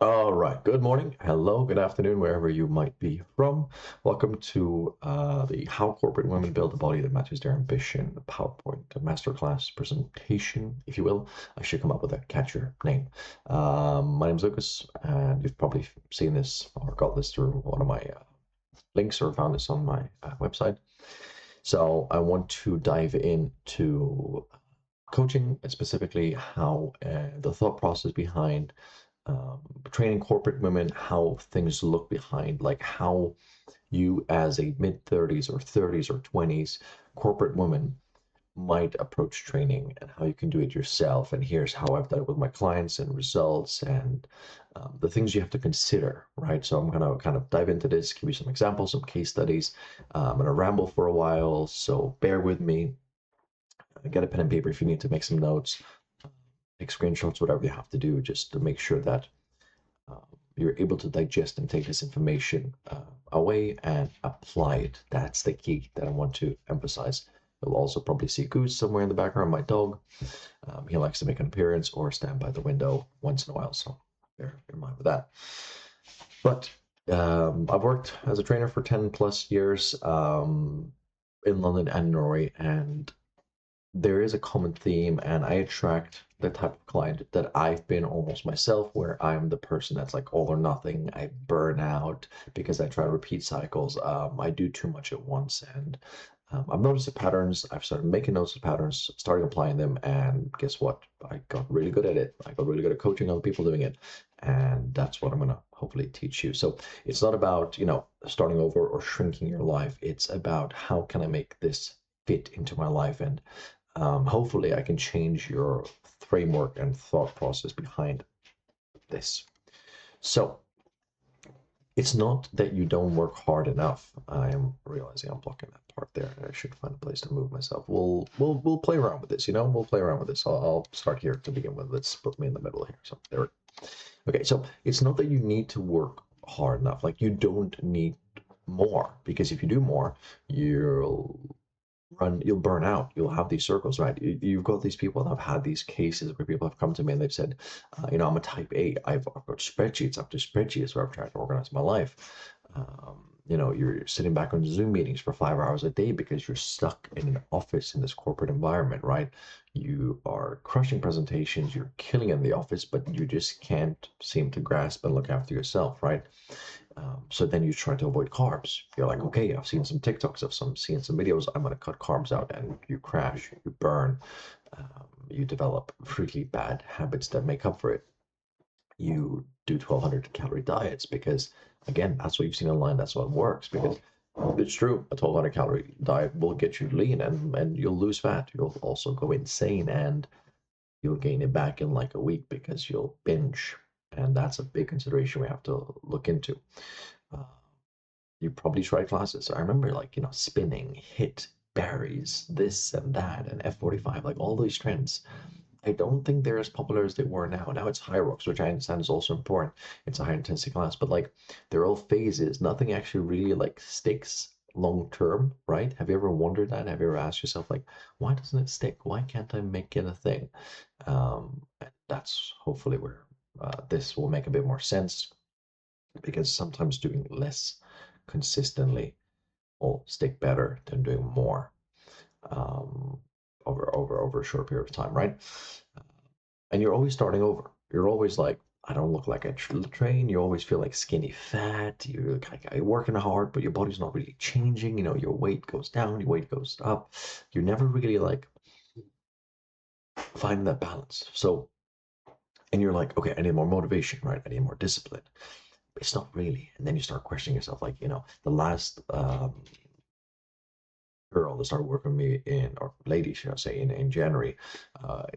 All right. Good morning. Hello. Good afternoon, wherever you might be from. Welcome to the How Corporate Women Build a Body That Matches Their Ambition PowerPoint masterclass presentation, if you will. I should come up with a catchier name. My name is Lucas, and you've probably seen this or got this through one of my links or found this on my website. So I want to dive into coaching, and specifically how the thought process behind training corporate women, how things look behind, like how you as a mid 30s or 30s or 20s corporate woman might approach training and how you can do it yourself. And here's how I've done it with my clients and results and the things you have to consider, right? So I'm going to kind of dive into this, give you some examples, some case studies. I'm going to ramble for a while, so bear with me. Get a pen and paper if you need to make some notes, take screenshots, whatever you have to do, just to make sure that you're able to digest and take this information away and apply it. That's the key that I want to emphasize. You'll also probably see Goose somewhere in the background, my dog. He likes to make an appearance or stand by the window once in a while, so bear in mind with that. But I've worked as a trainer for 10 plus years in London and Norway, and there is a common theme, and I attract the type of client that I've been almost myself, where I'm the person that's like all or nothing. I burn out because I try to repeat cycles. I do too much at once, and I've noticed the patterns. I've started making notes of patterns, starting applying them, and guess what? I got really good at it. I got really good at coaching other people doing it, and that's what I'm gonna hopefully teach you. So it's not about starting over or shrinking your life. It's about how can I make this fit into my life, and hopefully I can change your framework and thought process behind this. So it's not that you don't work hard enough. I am realizing I'm blocking that part there. I should find a place to move myself. We'll play around with this. We'll play around with this. I'll start here to begin with. Let's put me in the middle here. So there. Okay. So it's not that you need to work hard enough. Like you don't need more, because if you do more, you'll burn out. You'll have these circles, right? You've got these people that have had these cases where people have come to me and they've said, I'm a type A. I've got spreadsheets after spreadsheets where I've tried to organize my life. You're sitting back on Zoom meetings for 5 hours a day because you're stuck in an office in this corporate environment, right? You are crushing presentations, you're killing in the office, but you just can't seem to grasp and look after yourself, right? So then you try to avoid carbs. You're like, okay, I've seen some TikToks, seen some videos. I'm going to cut carbs out, and you crash, you burn, you develop really bad habits that make up for it. You do 1,200 calorie diets because, again, that's what you've seen online. That's what works because it's true. A 1,200 calorie diet will get you lean, and you'll lose fat. You'll also go insane, and you'll gain it back in like a week because you'll binge. And that's a big consideration we have to look into. Uh, you probably tried classes. I remember like, spinning, hit, berries, this and that, and F45, like all these trends. I don't think they're as popular as they were now. Now it's high rocks, which I understand is also important. It's a high intensity class, but like they're all phases. Nothing actually really like sticks long term, right? Have you ever wondered that? Have you ever asked yourself like, why doesn't it stick? Why can't I make it a thing? And that's hopefully where this will make a bit more sense, because sometimes doing less consistently will stick better than doing more um, over a short period of time, right? And you're always starting over. You're always like, I don't look like I train. You always feel like skinny fat. You're like working hard, but your body's not really changing. Your weight goes down, your weight goes up. You're never really like finding that balance. So, and you're like, okay, I need more motivation, right? I need more discipline. But it's not really. And then you start questioning yourself, like, the last girl that started working with me or lady, should I say, in January.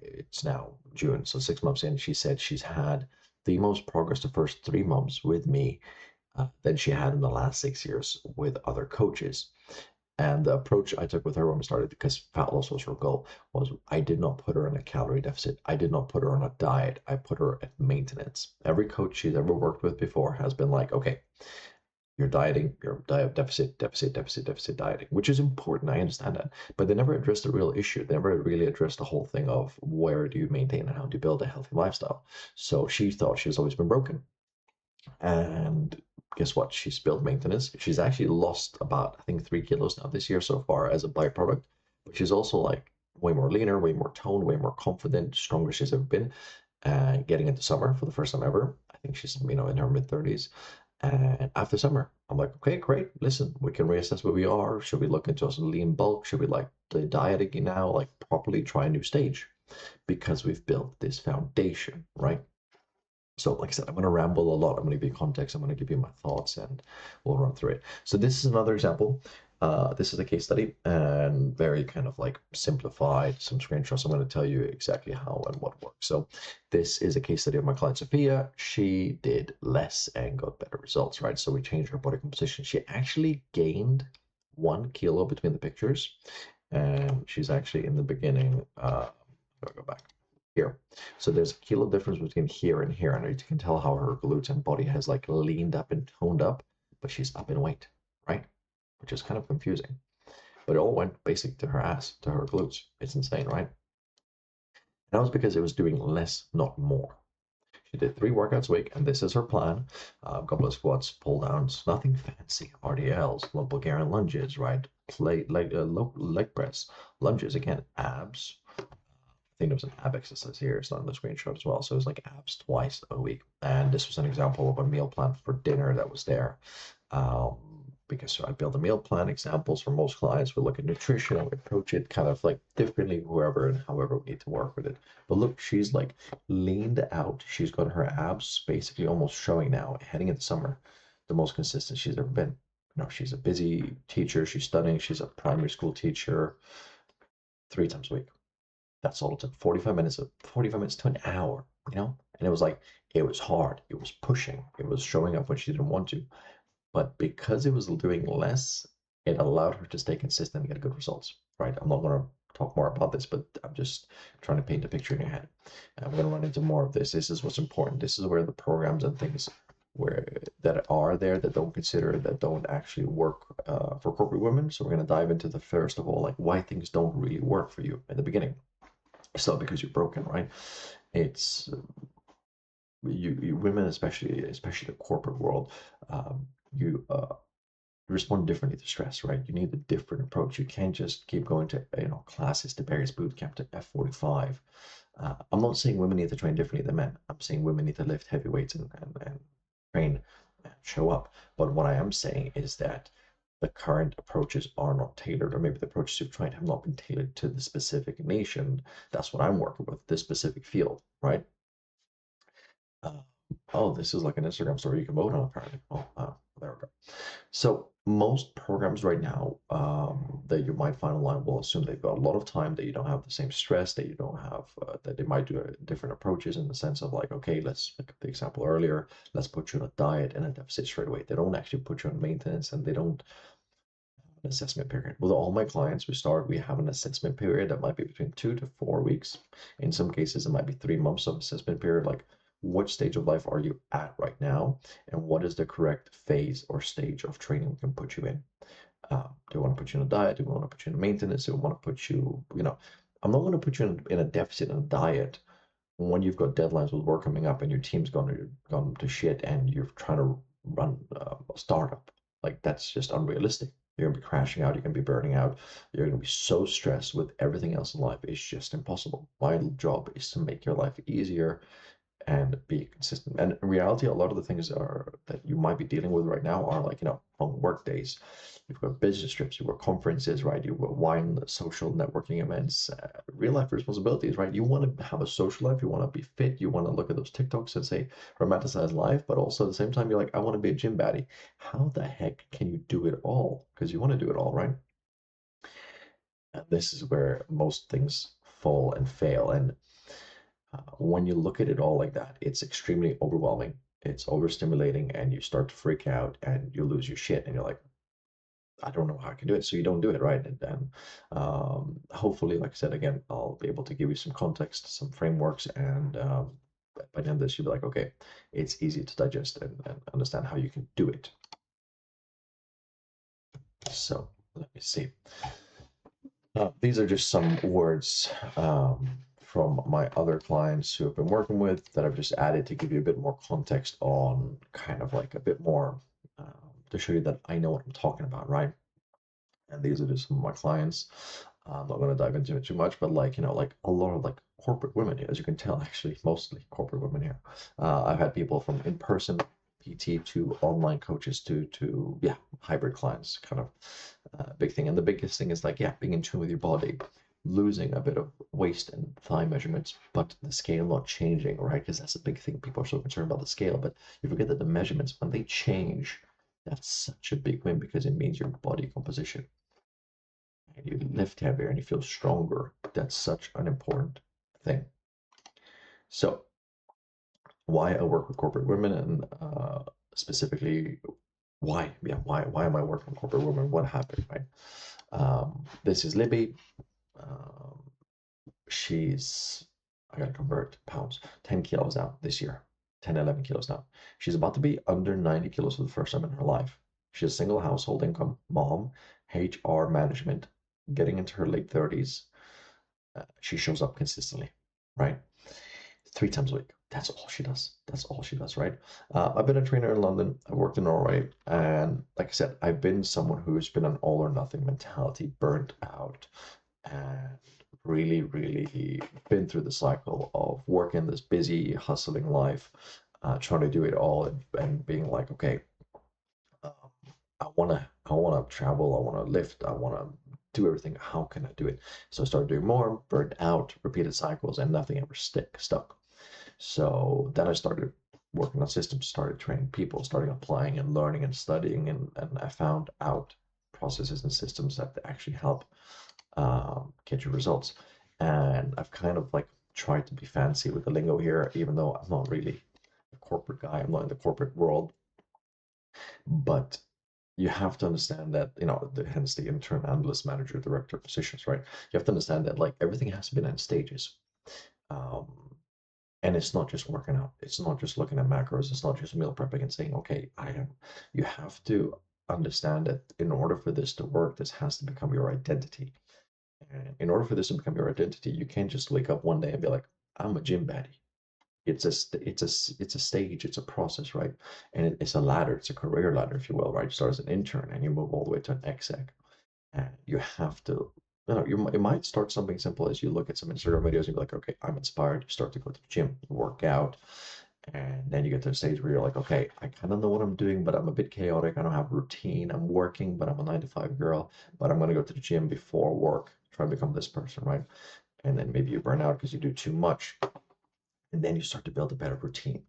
It's now June, so 6 months in, she said she's had the most progress the first 3 months with me than she had in the last 6 years with other coaches. And the approach I took with her when we started, because fat loss was her goal, was I did not put her in a calorie deficit. I did not put her on a diet. I put her at maintenance. Every coach she's ever worked with before has been like, okay, you're dieting, you're diet deficit dieting, which is important. I understand that. But they never addressed the real issue. They never really addressed the whole thing of where do you maintain and how do you build a healthy lifestyle. So she thought she's always been broken. And guess what? She's built maintenance. She's actually lost about, I think, 3 kilos now this year so far as a byproduct. But she's also like way more leaner, way more toned, way more confident, stronger she's ever been. Getting into summer for the first time ever. I think she's, in her mid-30s. And after summer, I'm like, okay, great. Listen, we can reassess where we are. Should we look into some lean bulk? Should we like the dieting now, like properly try a new stage? Because we've built this foundation, right? So, like I said, I'm going to ramble a lot. I'm going to give you context. I'm going to give you my thoughts, and we'll run through it. So, this is another example. This is a case study and very kind of like simplified, some screenshots. I'm going to tell you exactly how and what works. So, this is a case study of my client Sophia. She did less and got better results, right? So, we changed her body composition. She actually gained 1 kilo between the pictures, and she's actually in the beginning. I'll go back here. So there's a kilo difference between here and here. And you can tell how her glutes and body has like leaned up and toned up, but she's up in weight, right? Which is kind of confusing. But it all went basically to her ass, to her glutes. It's insane, right? And that was because it was doing less, not more. She did 3 workouts a week, and this is her plan. Goblet squats, pull downs, nothing fancy. RDLs, Bulgarian lunges, right? Leg press, lunges, again, abs, think there was an ab exercise here. It's not in the screenshot as well. So it was like abs twice a week. And this was an example of a meal plan for dinner that was there. Because I build a meal plan examples for most clients. We look at nutrition and we approach it kind of like differently, whoever and however we need to work with it. But look, she's like leaned out. She's got her abs basically almost showing now, heading into summer, the most consistent she's ever been. She's a busy teacher. She's studying. She's a primary school teacher 3 times a week. That's all it took. 45 minutes to an hour, And it was like, it was hard. It was pushing. It was showing up when she didn't want to. But because it was doing less, it allowed her to stay consistent and get good results, right? I'm not going to talk more about this, but I'm just trying to paint a picture in your head. And we're going to run into more of this. This is what's important. This is where the programs and things that are there that don't consider, that don't actually work for corporate women. So we're going to dive into the first of all, like why things don't really work for you in the beginning. It's not because you're broken, right? It's you women, especially the corporate world, you respond differently to stress, right? You need a different approach. You can't just keep going to classes to Barry's boot camp to F45. I'm not saying women need to train differently than men. I'm saying women need to lift heavy weights and train and show up. But what I am saying is that the current approaches are not tailored, or maybe the approaches you've tried have not been tailored to the specific nation. That's what I'm working with, this specific field, right? Oh, this is like an Instagram story you can vote on, apparently. Oh, there we go. So most programs right now that you might find online will assume they've got a lot of time, that you don't have the same stress, that you don't have, that they might do different approaches in the sense of like, okay, let's look at the example earlier, let's put you on a diet and a deficit straight away. They don't actually put you on maintenance, and they don't an assessment period. With all my clients, we have an assessment period that might be between 2 to 4 weeks. In some cases, it might be 3 months of assessment period. Like, which stage of life are you at right now, and what is the correct phase or stage of training we can put you in? Do we want to put you in a diet? Do we want to put you in maintenance? Do we want to put you, I'm not going to put you in a deficit in a diet when you've got deadlines with work coming up and your team's gone to shit and you're trying to run a startup. Like, that's just unrealistic. You're gonna be crashing out. You're gonna be burning out. You're gonna be so stressed with everything else in life. It's just impossible. My job is to make your life easier and be consistent. And in reality, a lot of the things that you might be dealing with right now are like, long work days. You've got business trips, you've got conferences, right? You've got wine, social networking events, real life responsibilities, right? You want to have a social life, you want to be fit, you want to look at those TikToks and say romanticize life, but also at the same time, you're like, I want to be a gym baddie. How the heck can you do it all? Because you want to do it all, right? And this is where most things fall and fail. And when you look at it all like that, it's extremely overwhelming. It's overstimulating, and you start to freak out and you lose your shit. And you're like, I don't know how I can do it. So you don't do it, right? And then hopefully, like I said, again, I'll be able to give you some context, some frameworks. And by the end of this, you'll be like, okay, it's easy to digest and understand how you can do it. So let me see. These are just some words from my other clients who I've been working with that I've just added to give you a bit more context on kind of like a bit more to show you that I know what I'm talking about, right? And these are just some of my clients. I'm not going to dive into it too much, but like, like a lot of like corporate women, as you can tell, actually, mostly corporate women here. I've had people from in-person PT to online coaches to yeah, hybrid clients, kind of big thing. And the biggest thing is like, yeah, being in tune with your body, losing a bit of waist and thigh measurements, but the scale not changing, right? Because that's a big thing. People are so concerned about the scale, but you forget that the measurements, when they change, that's such a big win because it means your body composition and you lift heavier and you feel stronger. That's such an important thing. So why I work with corporate women and specifically why am I working with corporate women? What happened, right? This is Libby. Um, she's I gotta convert pounds, 10 kilos now this year, 10, 11 kilos now. She's about to be under 90 kilos for the first time in her life. She's a single household income mom, HR management, getting into her late 30s. She shows up consistently, right? 3 times a week. That's all she does. That's all she does, right? I've been a trainer in London. I've worked in Norway. And like I said, I've been someone who's been an all or nothing mentality, burnt out, and really, really been through the cycle of working this busy, hustling life, trying to do it all and being like, okay, um, I wanna travel, I wanna lift, I wanna do everything. How can I do it? So I started doing more, burned out, repeated cycles, and nothing ever stuck. So then I started working on systems, started training people, starting applying and learning and studying, and I found out processes and systems that actually help get your results. And I've kind of like tried to be fancy with the lingo here, even though I'm not really a corporate guy. I'm not in the corporate world, but you have to understand that, hence the intern, analyst, manager, director positions, right? You have to understand that like everything has been in stages. Um, and it's not just working out. It's not just looking at macros. It's not just meal prepping and saying, okay, you have to understand that in order for this to work, this has to become your identity. And in order for this to become your identity, you can't just wake up one day and be like, I'm a gym baddie. It's a stage, it's a process, right? And it's a ladder, it's a career ladder, if you will, right? You start as an intern and you move all the way to an exec. And you have to, you might start something simple as you look at some Instagram videos and be like, okay, I'm inspired. You start to go to the gym, work out, and then you get to a stage where you're like, okay, I kind of know what I'm doing, but I'm a bit chaotic. I don't have routine. I'm working, but I'm a 9 to 5 girl. But I'm gonna go to the gym before work, try and become this person, right? And then maybe you burn out because you do too much, and then you start to build a better routine.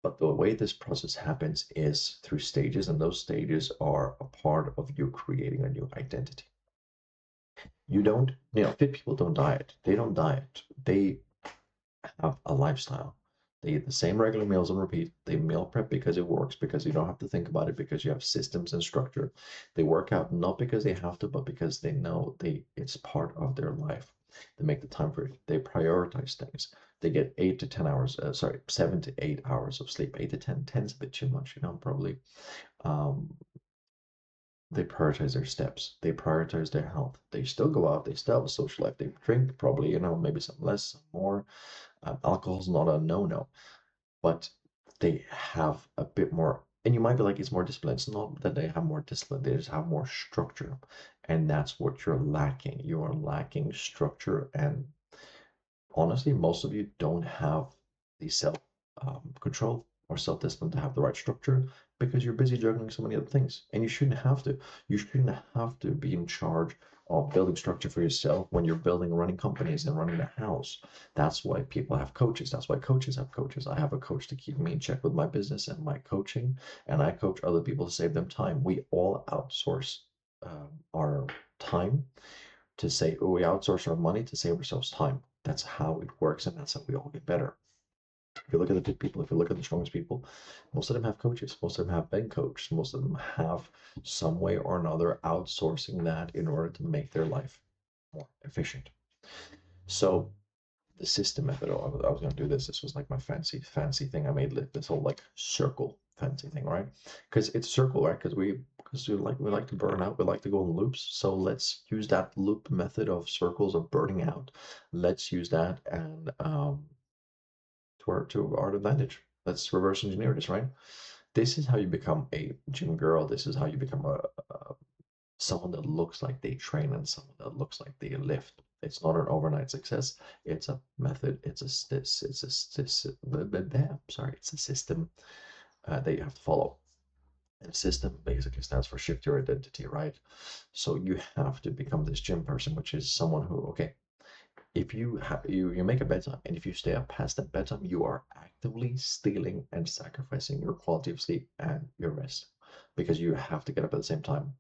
But the way this process happens is through stages, and those stages are a part of you creating a new identity. You don't, fit people don't diet. They don't diet. They have a lifestyle. They eat the same regular meals on repeat. They meal prep because it works, because you don't have to think about it, because you have systems and structure. They work out not because they have to, but because they know it's part of their life. They make the time for it. They prioritize things. They get 8 to 10 hours, 7 to 8 hours of sleep. 8 to 10, 10 is a bit too much, probably. Um, they prioritize their steps. They prioritize their health. They still go out. They still have a social life. They drink probably, maybe some less, some more. Alcohol is not a no-no, but they have a bit more. And you might be like, it's more discipline. It's not that they have more discipline. They just have more structure, and that's what you're lacking. You are lacking structure, and honestly, most of you don't have the self control or self discipline to have the right structure because you're busy juggling so many other things. And you shouldn't have to. You shouldn't have to be in charge of building structure for yourself when you're building running companies and running a house. That's why people have coaches. That's why coaches have coaches. I have a coach to keep me in check with my business and my coaching, and I coach other people to save them time. We all outsource our time to say, oh, we outsource our money to save ourselves time. That's how it works, and that's how we all get better. If you look at the big people, if you look at the strongest people, most of them have coaches. Most of them have been coached. Most of them have some way or another outsourcing that in order to make their life more efficient. So the system method, I was going to do this. This was like my fancy thing. I made this whole like circle fancy thing, right? Because it's circle, right? Because we because we like to burn out. We like to go in loops. So let's use that loop method of circles of burning out. Let's use that and to our advantage. Let's reverse engineer this, right? This is how you become a gym girl. This is how you become a someone that looks like they train and someone that looks like they lift. It's not an overnight success. It's a method. It's a sorry. It's a system that you have to follow. And system basically stands for shift your identity, right? So you have to become this gym person, which is someone who, okay, if you have you make a bedtime and if you stay up past that bedtime, you are actively stealing and sacrificing your quality of sleep and your rest because you have to get up at the same time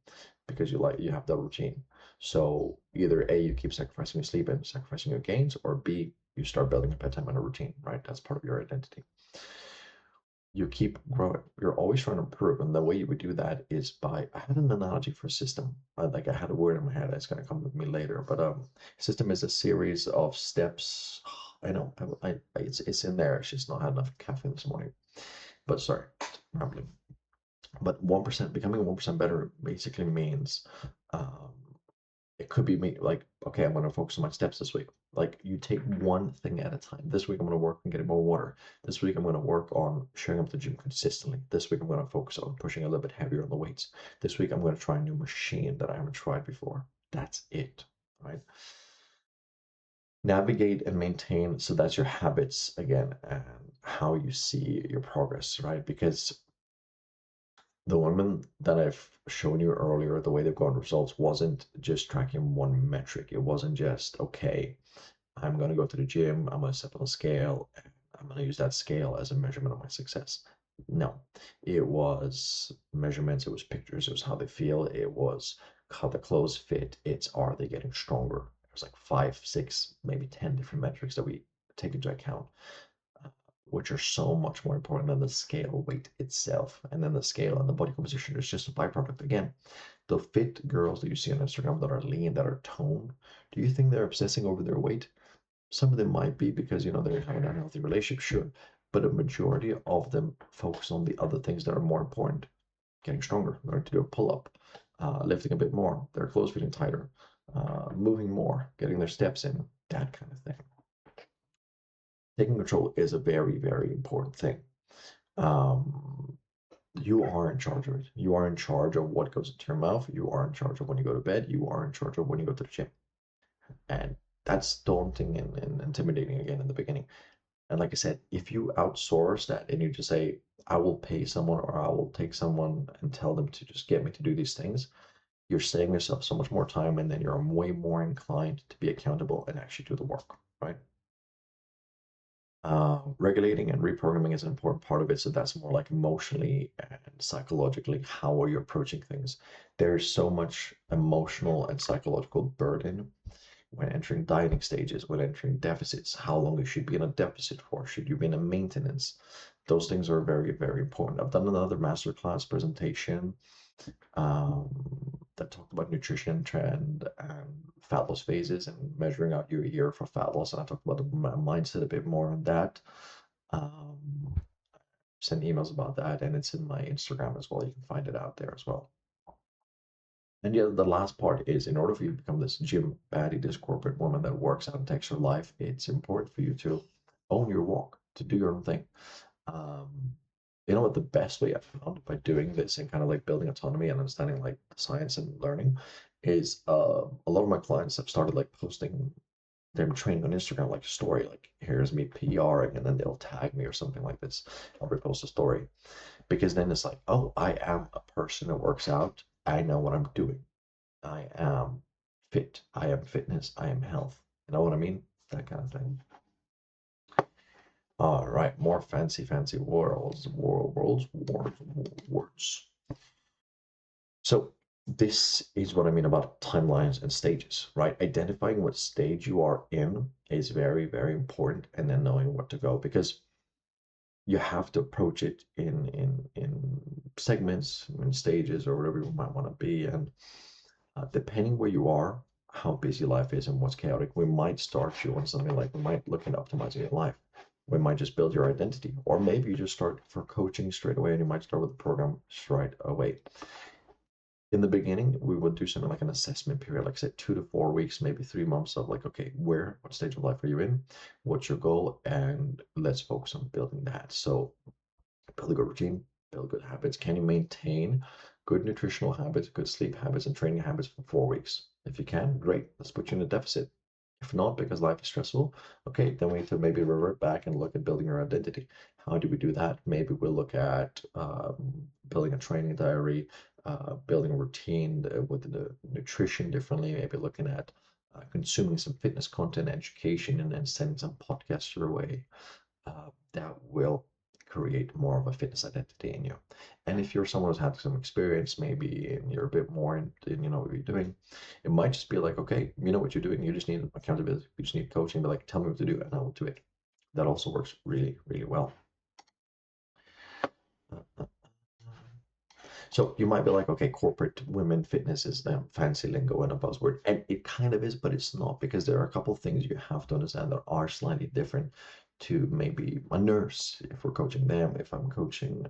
because you have that routine. So either A, you keep sacrificing your sleep and sacrificing your gains, or B, you start building a bedtime and a routine, right? That's part of your identity. You keep growing. You're always trying to improve. And the way you would do that is by, I had an analogy for system. Like I had a word in my head that's going to come with me later. But system is a series of steps. I know, it's in there. It's just not had enough caffeine this morning. But sorry, rambling. But 1%, becoming 1% better basically means um, it could be me like, okay, I'm going to focus on my steps this week. Like you take one thing at a time. This week I'm going to work on getting more water. This week I'm going to work on showing up at the gym consistently. This week I'm going to focus on pushing a little bit heavier on the weights. This week I'm going to try a new machine that I haven't tried before. That's it, right? Navigate and maintain. So that's your habits again and how you see your progress, right? Because the women that I've shown you earlier, the way they've gotten results wasn't just tracking one metric. It wasn't just, okay, I'm going to go to the gym, I'm going to step on a scale, and I'm going to use that scale as a measurement of my success. No, it was measurements, it was pictures, it was how they feel, it was how the clothes fit, it's are they getting stronger. There's like 5, 6, maybe 10 different metrics that we take into account, which are so much more important than the scale weight itself. And then the scale and the body composition is just a byproduct. Again, the fit girls that you see on Instagram that are lean, that are toned, do you think they're obsessing over their weight? Some of them might be because they're having an unhealthy relationship, sure, but a majority of them focus on the other things that are more important: getting stronger, learning to do a pull-up, lifting a bit more, their clothes fitting tighter, moving more, getting their steps in, that kind of thing. Taking control is a very, very important thing. Um, you are in charge of it. You are in charge of what goes into your mouth. You are in charge of when you go to bed. You are in charge of when you go to the gym. And that's daunting and intimidating again in the beginning. And like I said, if you outsource that and you just say, I will pay someone or I will take someone and tell them to just get me to do these things, you're saving yourself so much more time and then you're way more inclined to be accountable and actually do the work, right? Regulating and reprogramming is an important part of it. So that's more like emotionally and psychologically, how are you approaching things? There's so much emotional and psychological burden when entering dieting stages, when entering deficits, how long you should be in a deficit for, should you be in a maintenance? Those things are very, very important. I've done another masterclass presentation that talked about nutrition trend and fat loss phases and measuring out your year for fat loss. And I talked about the mindset a bit more on that. Um, send emails about that, and it's in my Instagram as well. You can find it out there as well. And yeah, the last part is in order for you to become this gym baddie, this corporate woman that works out and takes her life, it's important for you to own your walk, to do your own thing. Um, you know what the best way I've found by doing this and kind of like building autonomy and understanding like science and learning is a lot of my clients have started like posting them training on Instagram like a story, like here's me PRing, and then they'll tag me or something like this. I'll repost a story because then it's like, oh, I am a person that works out. I know what I'm doing. I am fit. I am fitness. I am health. You know what I mean? That kind of thing. All right, more fancy, fancy words. So this is what I mean about timelines and stages, right? Identifying what stage you are in is very, very important, and then knowing where to go because you have to approach it in segments, in stages, or whatever you might want to be. And depending where you are, how busy life is, and what's chaotic, we might start you on something like we might look at optimizing your life. We might just build your identity, or maybe you just start for coaching straight away, and you might start with the program straight away. In the beginning, we would do something like an assessment period, like I said, 2 to 4 weeks, maybe 3 months of like, okay, what stage of life are you in? What's your goal? And let's focus on building that. So build a good routine, build good habits. Can you maintain good nutritional habits, good sleep habits, and training habits for 4 weeks? If you can, great. Let's put you in a deficit. If not, because life is stressful, okay, then we need to maybe revert back and look at building your identity. How do we do that? Maybe we'll look at building a training diary, building a routine with the nutrition differently, maybe looking at consuming some fitness content, education, and then sending some podcasts your way that will create more of a fitness identity in you. And if you're someone who's had some experience, maybe, and you're a bit more in you know what you're doing, it might just be like, okay, you know what you're doing. You just need accountability. You just need coaching. But like, tell me what to do, and I will do it. That also works really, really well. So you might be like, okay, corporate women fitness is the fancy lingo and a buzzword, and it kind of is, but it's not, because there are a couple of things you have to understand that are slightly different to maybe a nurse if we're coaching them, if I'm coaching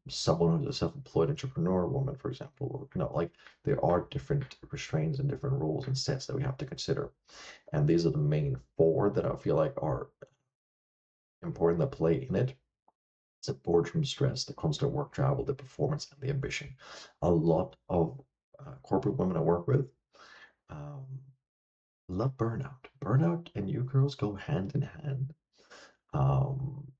someone who's a self-employed entrepreneur woman, for example, or, like there are different restraints and different rules and sets that we have to consider. And these are the main four that I feel like are important that play in it. It's the boredom stress, the constant work travel, the performance, and the ambition. A lot of corporate women I work with um, love burnout. Burnout and you girls go hand in hand,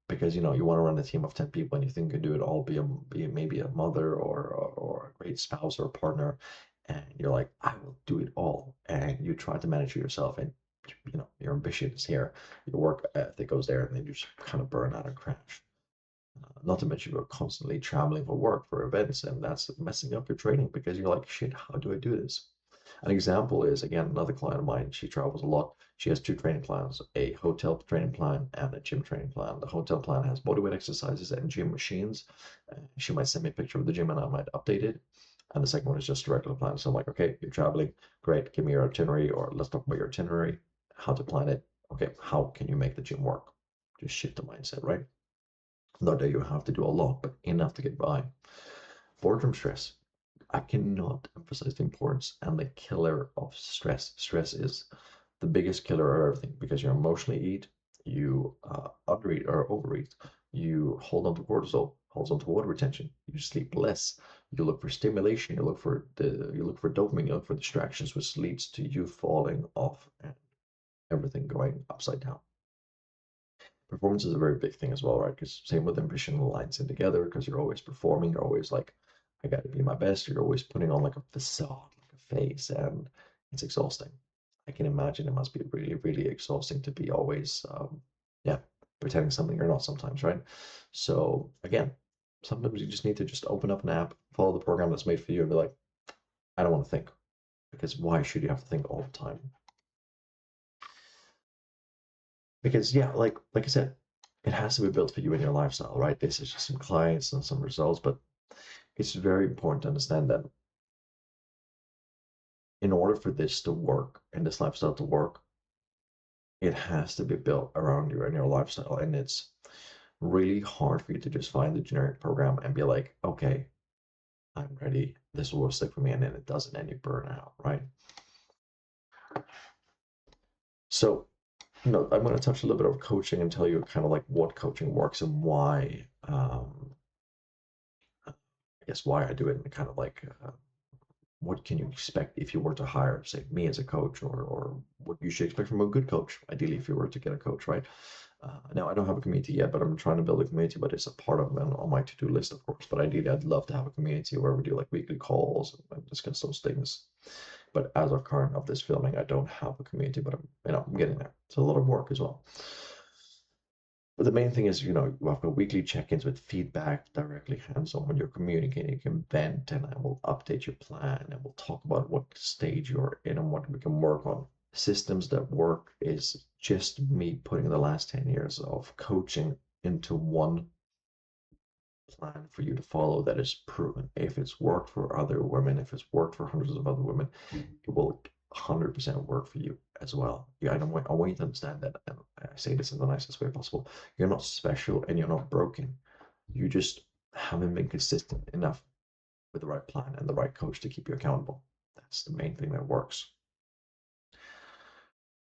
because you want to run a team of 10 people and you think you can do it all, be maybe a mother or a great spouse or a partner, and you're like, I will do it all, and you try to manage it yourself, and your ambition is here, your work ethic goes there, and then you just kind of burn out and crash. Not to mention you're constantly traveling for work, for events, and that's messing up your training because you're like, shit, how do I do this? An example is, again, another client of mine. She travels a lot. She has two training plans, a hotel training plan and a gym training plan. The hotel plan has bodyweight exercises and gym machines. She might send me a picture of the gym and I might update it. And the second one is just a regular plan. So I'm like, okay, you're traveling. Great. Give me your itinerary, or let's talk about your itinerary, how to plan it. Okay, how can you make the gym work? Just shift the mindset, right? Not that you have to do a lot, but enough to get by. Boredom stress. I cannot emphasize the importance and the killer of stress. Stress is the biggest killer of everything because you emotionally eat, you undereat or overeat, you hold on to cortisol, holds on to water retention, you sleep less, you look for stimulation, you look for dopamine, you look for distractions, which leads to you falling off and everything going upside down. Performance is a very big thing as well, right? Because same with ambition aligns in together because you're always performing, you're always like, I got to be my best. You're always putting on like a facade, like a face, and it's exhausting. I can imagine it must be really, really exhausting to be always, yeah, pretending something you're not sometimes, right? So again, sometimes you just need to just open up an app, follow the program that's made for you, and be like, I don't want to think, because why should you have to think all the time? Because yeah, like I said, it has to be built for you and your lifestyle, right? This is just some clients and some results, but it's very important to understand that in order for this to work and this lifestyle to work, it has to be built around you and your lifestyle. And it's really hard for you to just find the generic program and be like, okay, I'm ready. This will stick for me. And then it doesn't, and you burn out, right? So, I'm going to touch a little bit of coaching and tell you kind of like what coaching works and why, I guess, why I do it, and kind of like what can you expect if you were to hire, say, me as a coach, or what you should expect from a good coach, ideally, if you were to get a coach, right? Now, I don't have a community yet, but I'm trying to build a community, but it's a part of on my to-do list, of course. But ideally, I'd love to have a community where we do like weekly calls and discuss those things. But as of current of this filming, I don't have a community, but I'm getting there. It's a lot of work as well. But the main thing is, you have got weekly check-ins with feedback directly hands-on when you're communicating. You can vent, and I will update your plan, and we'll talk about what stage you're in and what we can work on. Systems that work is just me putting the last 10 years of coaching into one plan for you to follow that is proven. If it's worked for other women, if it's worked for hundreds of other women, it will 100% work for you as well. Yeah, I want you to understand that, and I say this in the nicest way possible. You're not special and you're not broken. You just haven't been consistent enough. with the right plan and the right coach to keep you accountable. That's the main thing that works.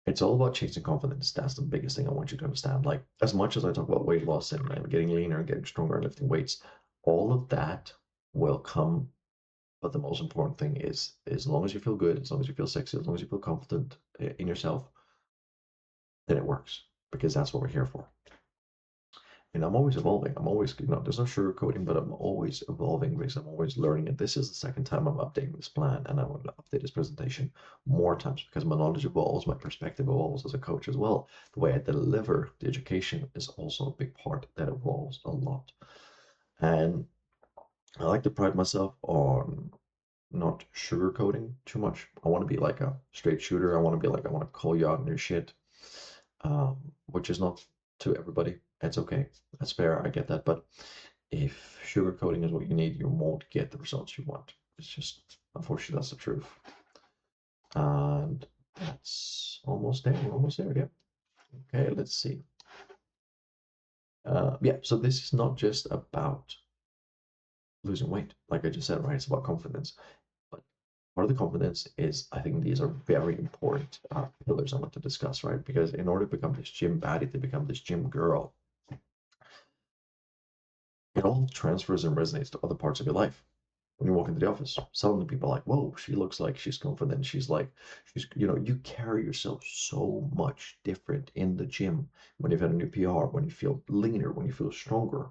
It's all about chasing confidence. That's the biggest thing I want you to understand. Like, as much as I talk about weight loss and getting leaner and getting stronger and lifting weights, all of that will come. But the most important thing is, as long as you feel good, as long as you feel sexy, as long as you feel confident in yourself, then it works, because that's what we're here for. And I'm always evolving. I'm always, there's no sugarcoating, but I'm always evolving because I'm always learning. And this is the second time I'm updating this plan, and I want to update this presentation more times because my knowledge evolves, my perspective evolves as a coach as well. The way I deliver the education is also a big part that evolves a lot. And I like to pride myself on not sugarcoating too much. I want to be like a straight shooter. I want to be like, I want to call you out on your shit, which is not to everybody. It's okay. That's fair. I get that. But if sugarcoating is what you need, you won't get the results you want. It's just, unfortunately, that's the truth. And that's almost there. We're almost there. Yeah. Okay, let's see. Yeah, so this is not just about losing weight, like I just said, right? It's about confidence. But part of the confidence is, I think these are very important pillars I want to discuss, right? Because in order to become this gym baddie, to become this gym girl, it all transfers and resonates to other parts of your life. When you walk into the office, suddenly people are like, whoa, she looks like she's confident. You carry yourself so much different in the gym when you've had a new PR, when you feel leaner, when you feel stronger.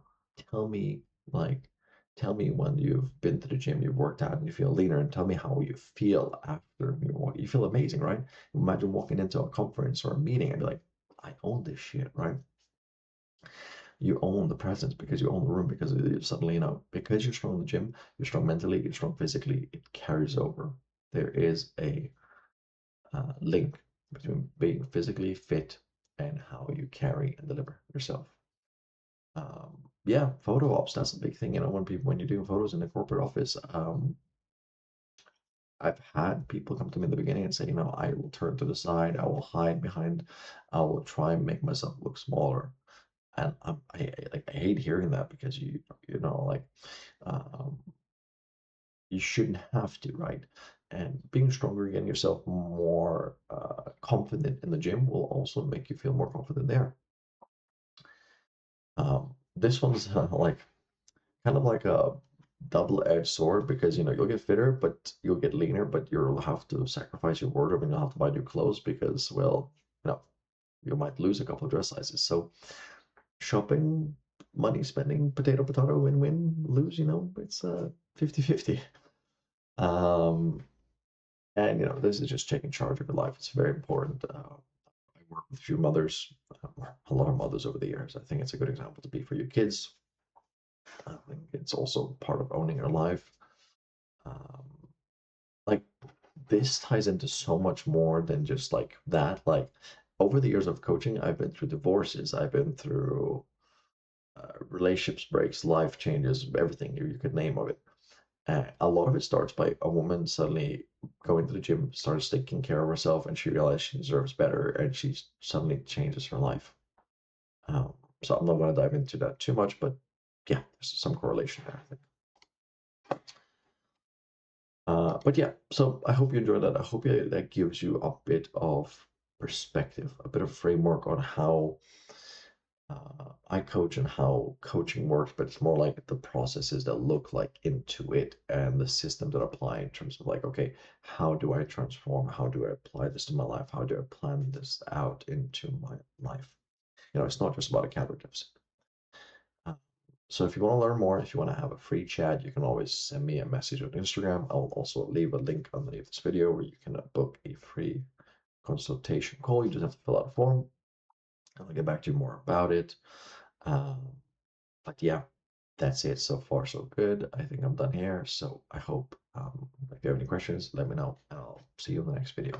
Tell me, like, tell me when you've been to the gym, you've worked out and you feel leaner, and tell me how you feel after you walk. You feel amazing, right? Imagine walking into a conference or a meeting and be like, I own this shit, right? You own the presence because you own the room, because suddenly, because you're strong in the gym, you're strong mentally, you're strong physically, it carries over. There is a link between being physically fit and how you carry and deliver yourself. Yeah, photo ops, that's a big thing. When you're doing photos in a corporate office, I've had people come to me in the beginning and say, I will turn to the side, I will hide behind, I will try and make myself look smaller. And I hate hearing that, because um, you shouldn't have to, right? And being stronger, getting yourself more confident in the gym will also make you feel more confident there. This one's like kind of like a double-edged sword, because you'll get fitter, but you'll get leaner, but you'll have to sacrifice your wardrobe and you'll have to buy new clothes because, well, you might lose a couple of dress sizes. So shopping, money spending, potato, win-win, lose, it's 50-50. Um, and this is just taking charge of your life. It's very important. I work with a few mothers, a lot of mothers over the years. I think it's a good example to be for your kids. I think it's also part of owning your life. Um, like, this ties into so much more than just like that. Like, over the years of coaching, I've been through divorces, I've been through relationships breaks, life changes, everything you could name of it. A lot of it starts by a woman suddenly going to the gym, starts taking care of herself, and she realizes she deserves better, and she suddenly changes her life. Um, so I'm not going to dive into that too much, but yeah, there's some correlation there, I think. But yeah, so I hope you enjoyed that. I hope that gives you a bit of perspective, a bit of framework on how I coach and how coaching works, but it's more like the processes that look like into it and the systems that apply in terms of like, okay, how do I transform? How do I apply this to my life? How do I plan this out into my life? It's not just about a calorie deficit. So if you want to learn more, if you want to have a free chat, you can always send me a message on Instagram. I'll also leave a link underneath this video where you can book a free consultation call. You just have to fill out a form, and I'll get back to you more about it. Um, but yeah, that's it. So far, so good. I think I'm done here. So I hope if you have any questions, let me know, and I'll see you in the next video.